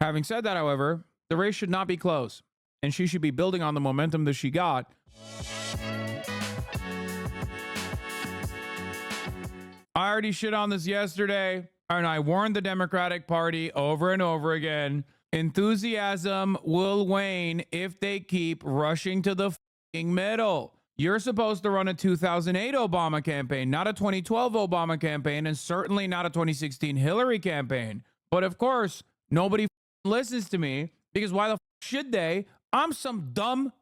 Having said that, however, the race should not be close, and she should be building on the momentum that she got. I already shit on this yesterday, and I warned the Democratic Party over and over again. Enthusiasm will wane if they keep rushing to the fucking middle. You're supposed to run a 2008 Obama campaign, not a 2012 Obama campaign, and certainly not a 2016 Hillary campaign. But of course, nobody listens to me, because why the should they? I'm some dumb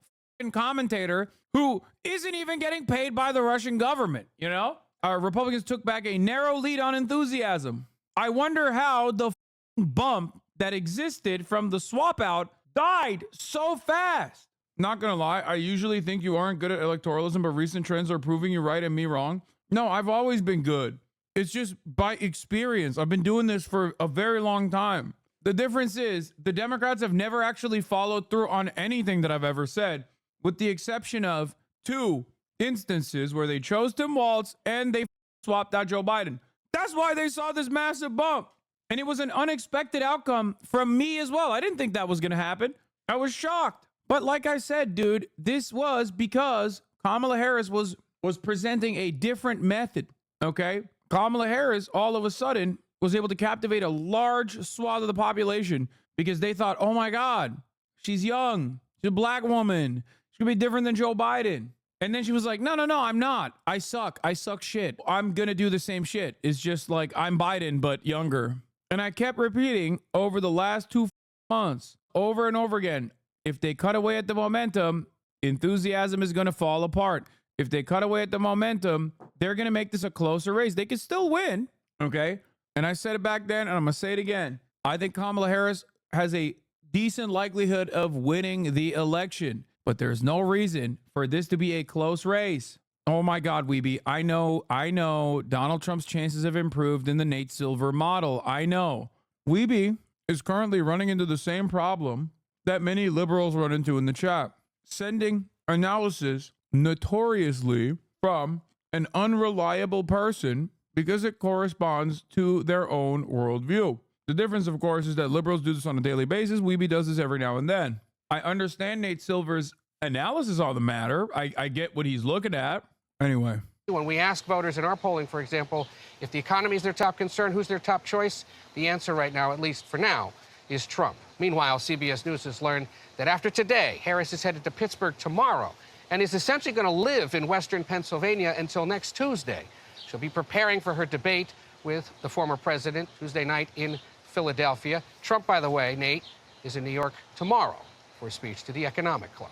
commentator who isn't even getting paid by the Russian government, you know? Republicans took back a narrow lead on enthusiasm. I wonder how the bump that existed from the swap out died so fast. Not gonna lie, I usually think you aren't good at electoralism, but recent trends are proving you right and me wrong. No, I've always been good. It's just by experience. I've been doing this for a very long time. The difference is the Democrats have never actually followed through on anything that I've ever said, with the exception of 2 instances where they chose Tim Walz and they swapped out Joe Biden. That's why they saw this massive bump. And it was an unexpected outcome from me as well. I didn't think that was going to happen. I was shocked. But like I said, dude, this was because Kamala Harris was presenting a different method, okay? Kamala Harris, all of a sudden, was able to captivate a large swath of the population because they thought, oh my God, she's young. She's a black woman. She's going to be different than Joe Biden. And then she was like, no, I'm not. I suck shit. I'm going to do the same shit. It's just like I'm Biden, but younger. And I kept repeating over the last 2 months, over and over again, if they cut away at the momentum, enthusiasm is going to fall apart. If they cut away at the momentum, they're going to make this a closer race. They could still win, okay? And I said it back then, and I'm going to say it again. I think Kamala Harris has a decent likelihood of winning the election, but there's no reason for this to be a close race. Oh my God, Weeby. I know Donald Trump's chances have improved in the Nate Silver model. I know. Weeby is currently running into the same problem that many liberals run into in the chat, sending analysis notoriously from an unreliable person because it corresponds to their own worldview. The difference, of course, is that liberals do this on a daily basis. Weeby does this every now and then. I understand Nate Silver's analysis on the matter. I get what he's looking at. Anyway. When we ask voters in our polling, for example, if the economy is their top concern, who's their top choice? The answer right now, at least for now, is Trump. Meanwhile, CBS News has learned that after today, Harris is headed to Pittsburgh tomorrow and is essentially going to live in Western Pennsylvania until next Tuesday. She'll be preparing for her debate with the former president Tuesday night in Philadelphia. Trump, by the way, Nate, is in New York tomorrow for a speech to the Economic Club.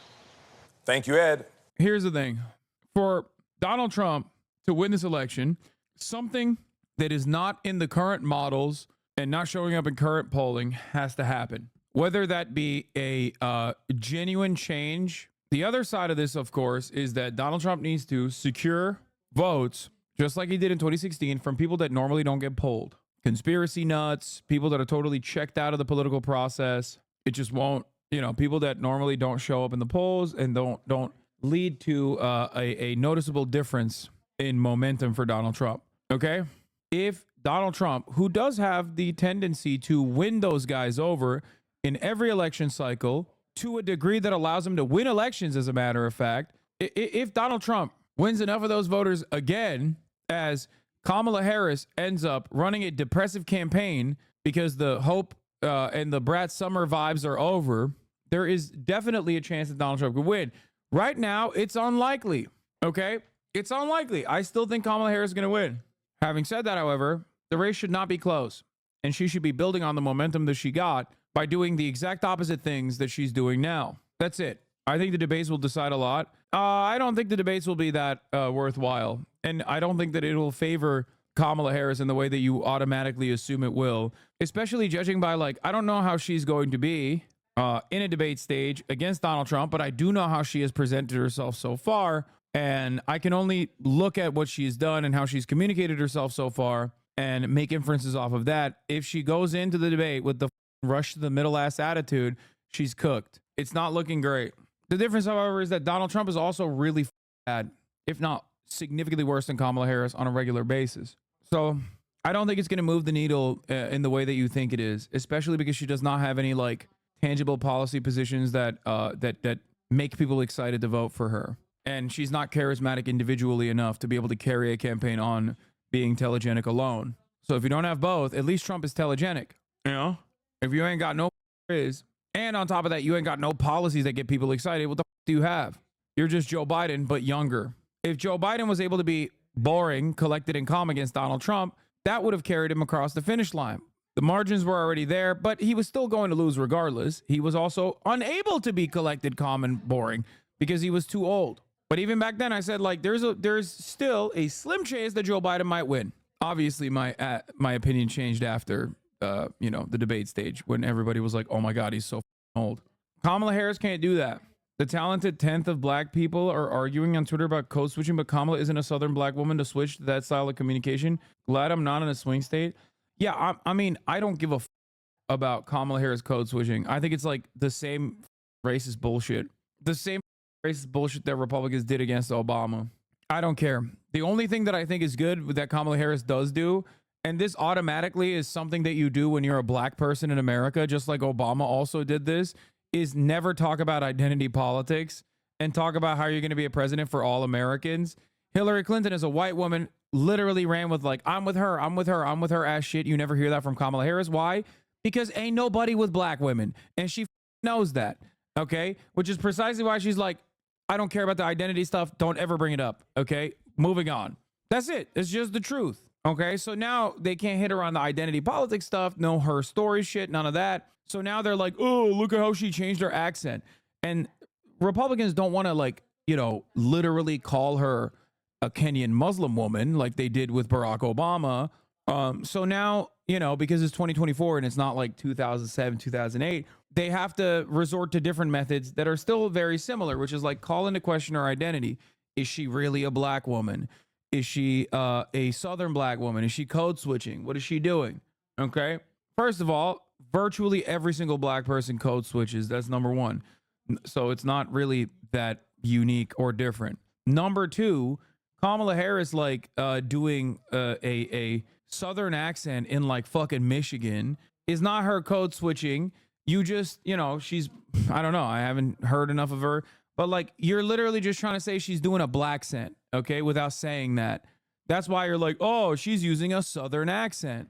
Thank you, Ed. Here's the thing. For Donald Trump to win this election, something that is not in the current models and not showing up in current polling has to happen. Whether that be a genuine change. The other side of this, of course, is that Donald Trump needs to secure votes, just like he did in 2016, from people that normally don't get polled. Conspiracy nuts, people that are totally checked out of the political process. It just won't, people that normally don't show up in the polls and don't lead to a noticeable difference in momentum for Donald Trump. Okay? If Donald Trump, who does have the tendency to win those guys over in every election cycle to a degree that allows him to win elections, as a matter of fact, if Donald Trump wins enough of those voters again, as Kamala Harris ends up running a depressive campaign because the hope and the Brad Summer vibes are over, there is definitely a chance that Donald Trump could win. Right now, it's unlikely, okay? It's unlikely. I still think Kamala Harris is going to win. Having said that, however, the race should not be close, and she should be building on the momentum that she got by doing the exact opposite things that she's doing now. That's it. I think the debates will decide a lot. I don't think the debates will be that worthwhile, and I don't think that it will favor Kamala Harris in the way that you automatically assume it will, especially judging by, I don't know how she's going to be in a debate stage against Donald Trump, but I do know how she has presented herself so far, and I can only look at what she's done and how she's communicated herself so far and make inferences off of that. If she goes into the debate with the rush to the middle ass attitude, she's cooked. It's not looking great. The difference, however, is that Donald Trump is also really bad, if not significantly worse than Kamala Harris on a regular basis. So I don't think it's going to move the needle in the way that you think it is, especially because she does not have any like tangible policy positions that that make people excited to vote for her. And she's not charismatic individually enough to be able to carry a campaign on being telegenic alone. So if you don't have both, at least Trump is telegenic. You know, if you ain't got no is, and on top of that, you ain't got no policies that get people excited, what the do you have? You're just Joe Biden, but younger. If Joe Biden was able to be boring, collected, and calm against Donald Trump, that would have carried him across the finish line. The margins were already there, but he was still going to lose regardless. He was also unable to be collected, calm, and boring because he was too old. But even back then, I said, like, there's still a slim chance that Joe Biden might win. Obviously, my opinion changed after, the debate stage when everybody was like, oh my God, he's so old. Kamala Harris can't do that. The talented 10th of black people are arguing on Twitter about code switching, but Kamala isn't a Southern black woman to switch to that style of communication. Glad I'm not in a swing state. Yeah, I mean, I don't give a about Kamala Harris code switching. I think it's like the same racist bullshit. The same racist bullshit that Republicans did against Obama. I don't care. The only thing that I think is good that Kamala Harris does do, and this automatically is something that you do when you're a black person in America, just like Obama also did this, is never talk about identity politics and talk about how you're going to be a president for all Americans. Hillary Clinton is a white woman, literally ran with like, I'm with her ass shit. You never hear that from Kamala Harris. Why? Because ain't nobody with black women. And she knows that. Okay. Which is precisely why she's like, I don't care about the identity stuff. Don't ever bring it up. Okay. Moving on. That's it. It's just the truth. Okay. So now they can't hit her on the identity politics stuff. No her story shit. None of that. So now they're like, oh, look at how she changed her accent. And Republicans don't want to like, literally call her a Kenyan Muslim woman like they did with Barack Obama. So now, because it's 2024 and it's not like 2007, 2008, they have to resort to different methods that are still very similar, which is like call into question her identity. Is she really a black woman? Is she a Southern black woman? Is she code switching? What is she doing? Okay. First of all, virtually every single black person code switches. That's number one. So it's not really that unique or different. Number two, Kamala Harris doing a Southern accent in like fucking Michigan is not her code switching. You just, she's, I don't know. I haven't heard enough of her, but like you're literally just trying to say she's doing a black accent, okay, without saying that. That's why you're like, oh, she's using a Southern accent,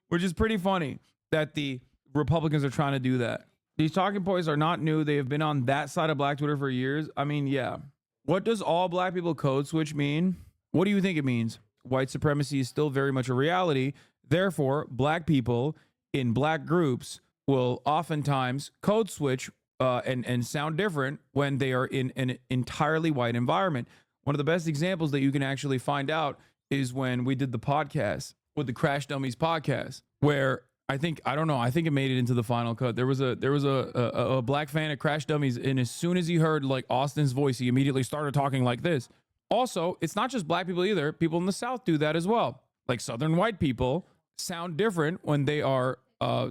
which is pretty funny that the Republicans are trying to do that. These talking points are not new. They have been on that side of Black Twitter for years. I mean, yeah. What does all black people code switch mean? What do you think it means? White supremacy is still very much a reality. Therefore, black people in black groups will oftentimes code switch and sound different when they are in an entirely white environment. One of the best examples that you can actually find out is when we did the podcast with the Crash Dummies podcast, where I think it made it into the final cut. There was a black fan of Crash Dummies, and as soon as he heard like Austin's voice, he immediately started talking like this. Also, it's not just black people either. People in the South do that as well. Like Southern white people sound different when they are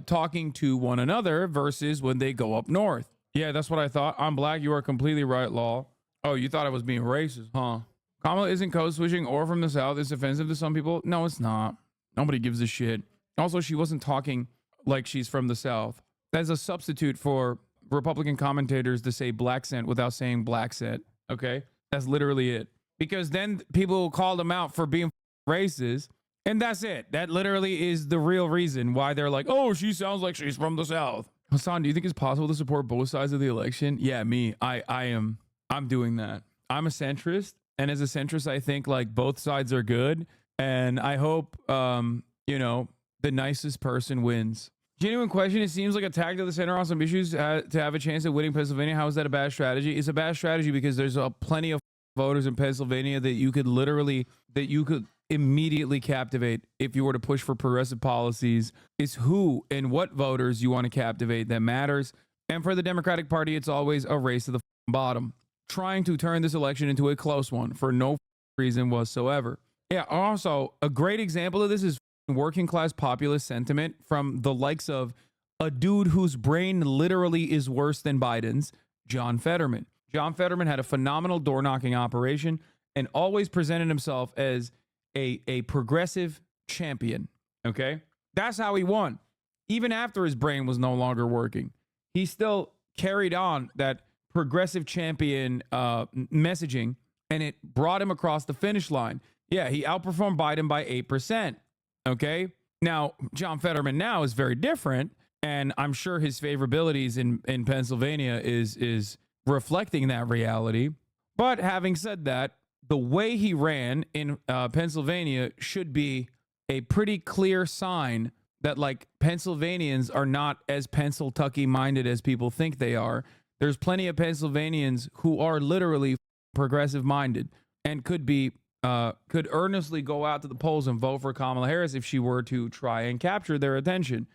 talking to one another versus when they go up north. Yeah, that's what I thought. I'm black. You are completely right, Law. Oh, you thought I was being racist, huh? Kamala isn't code switching or from the South. It's offensive to some people. No, it's not. Nobody gives a shit. Also, she wasn't talking like she's from the South. That's a substitute for Republican commentators to say black scent without saying black scent. Okay, that's literally it. Because then people will call them out for being racist, and that's it. That literally is the real reason why they're like, oh, she sounds like she's from the South. Hasan, do you think it's possible to support both sides of the election? Yeah, me. I'm doing that. I'm a centrist, and as a centrist, I think like both sides are good, and I hope the nicest person wins. Genuine question. It seems like a tag to the center on some issues to have a chance at winning Pennsylvania. How is that a bad strategy? It's a bad strategy because there's plenty of voters in Pennsylvania that you could immediately captivate if you were to push for progressive policies. It's who and what voters you want to captivate that matters. And for the Democratic Party, it's always a race to the bottom, trying to turn this election into a close one for no reason whatsoever. Yeah. Also, a great example of this is working class populist sentiment from the likes of a dude whose brain literally is worse than Biden's, John Fetterman. John Fetterman had a phenomenal door knocking operation and always presented himself as a progressive champion. Okay, that's how he won. Even after his brain was no longer working, he still carried on that progressive champion messaging, and it brought him across the finish line. Yeah, he outperformed Biden by 8%. Okay, now John Fetterman now is very different, and I'm sure his favorabilities in Pennsylvania is reflecting that reality. But having said that, the way he ran in Pennsylvania should be a pretty clear sign that, like, Pennsylvanians are not as Pennsyltucky minded as people think they are. There's plenty of Pennsylvanians who are literally progressive minded and could earnestly go out to the polls and vote for Kamala Harris if she were to try and capture their attention.